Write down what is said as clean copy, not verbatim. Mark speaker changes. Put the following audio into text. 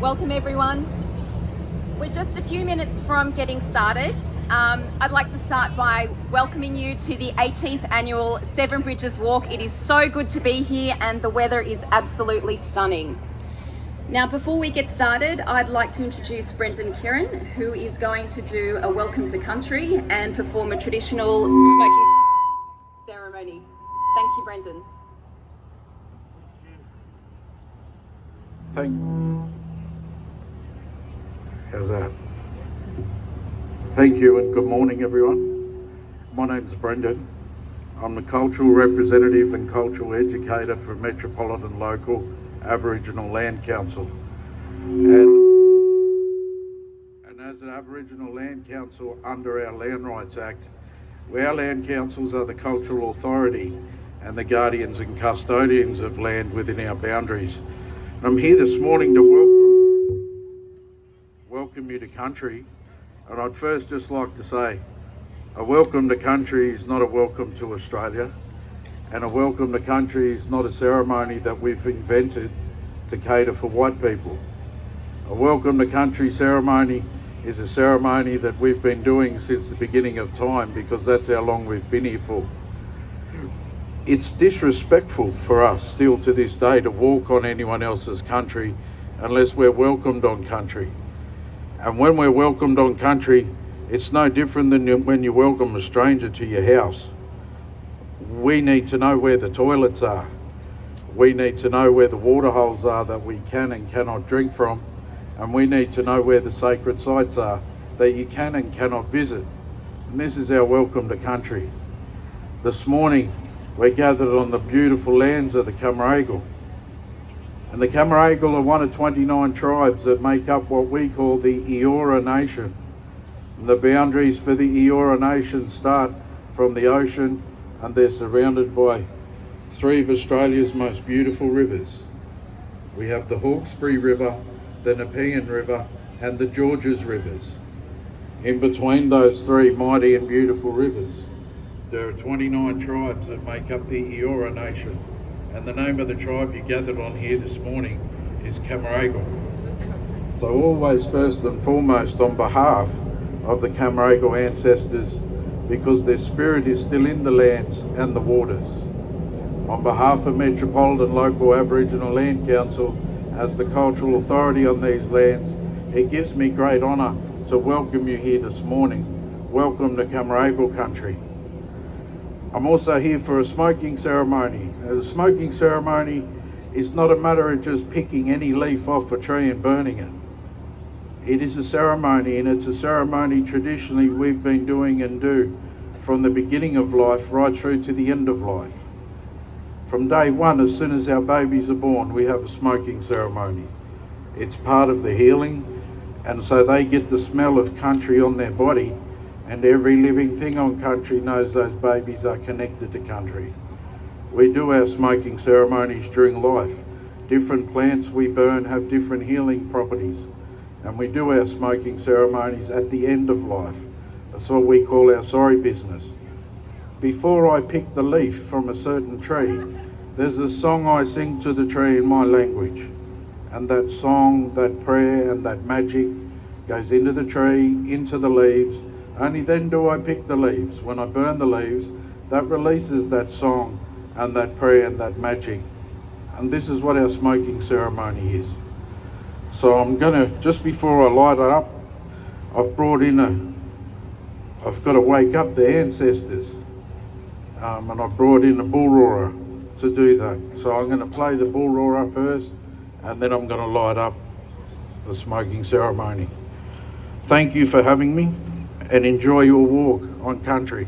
Speaker 1: Welcome everyone. We're just a few minutes from getting started. I'd like to start by welcoming you to the 18th annual Seven Bridges Walk. It is so good to be here and the weather is absolutely stunning. Now, before we get started, I'd like to introduce Brendan Kieran, who is going to do a welcome to country and perform a traditional smoking ceremony. Thank you, Brendan.
Speaker 2: How's that? Thank you and good morning everyone. My name's Brendan. I'm the cultural representative and cultural educator for Metropolitan Local Aboriginal Land Council. And as an Aboriginal Land Council under our Land Rights Act, our land councils are the cultural authority and the guardians and custodians of land within our boundaries. I'm here this morning to welcome you to country, and I'd first just like to say a welcome to country is not a welcome to Australia, and a welcome to country is not a ceremony that we've invented to cater for white people. A welcome to country ceremony is a ceremony that we've been doing since the beginning of time, because that's how long we've been here for. It's disrespectful for us still to this day to walk on anyone else's country unless we're welcomed on country. And when we're welcomed on country, it's no different than when you welcome a stranger to your house. We need to know where the toilets are. We need to know where the water holes are that we can and cannot drink from. And we need to know where the sacred sites are that you can and cannot visit. And this is our welcome to country. This morning, we're gathered on the beautiful lands of the Cammeraygal. And the Cammeraygal are one of 29 tribes that make up what we call the Eora Nation. And the boundaries for the Eora Nation start from the ocean, and they're surrounded by three of Australia's most beautiful rivers. We have the Hawkesbury River, the Nepean River, and the Georges Rivers. In between those three mighty and beautiful rivers, there are 29 tribes that make up the Eora Nation, and the name of the tribe you gathered on here this morning is Cammeraygal. So always first and foremost on behalf of the Cammeraygal ancestors, because their spirit is still in the lands and the waters. On behalf of Metropolitan Local Aboriginal Land Council, as the cultural authority on these lands, it gives me great honour to welcome you here this morning. Welcome to Cammeraygal country. I'm also here for a smoking ceremony. The smoking ceremony is not a matter of just picking any leaf off a tree and burning it. It is a ceremony, and it's a ceremony traditionally we've been doing and do from the beginning of life right through to the end of life. From day one, as soon as our babies are born, we have a smoking ceremony. It's part of the healing, and so they get the smell of country on their body, and every living thing on country knows those babies are connected to country. We do our smoking ceremonies during life. Different plants we burn have different healing properties, and we do our smoking ceremonies at the end of life. That's what we call our sorry business. Before I pick the leaf from a certain tree, there's a song I sing to the tree in my language, and that song, that prayer and that magic goes into the tree, into the leaves. Only then do I pick the leaves. When I burn the leaves, that releases that song and that prayer and that magic. And this is what our smoking ceremony is. So I'm gonna, just before I light it up, I've got to wake up the ancestors. And I've brought in a bull roarer to do that. So I'm gonna play the bull roarer first, and then I'm gonna light up the smoking ceremony. Thank you for having me, and enjoy your walk on country.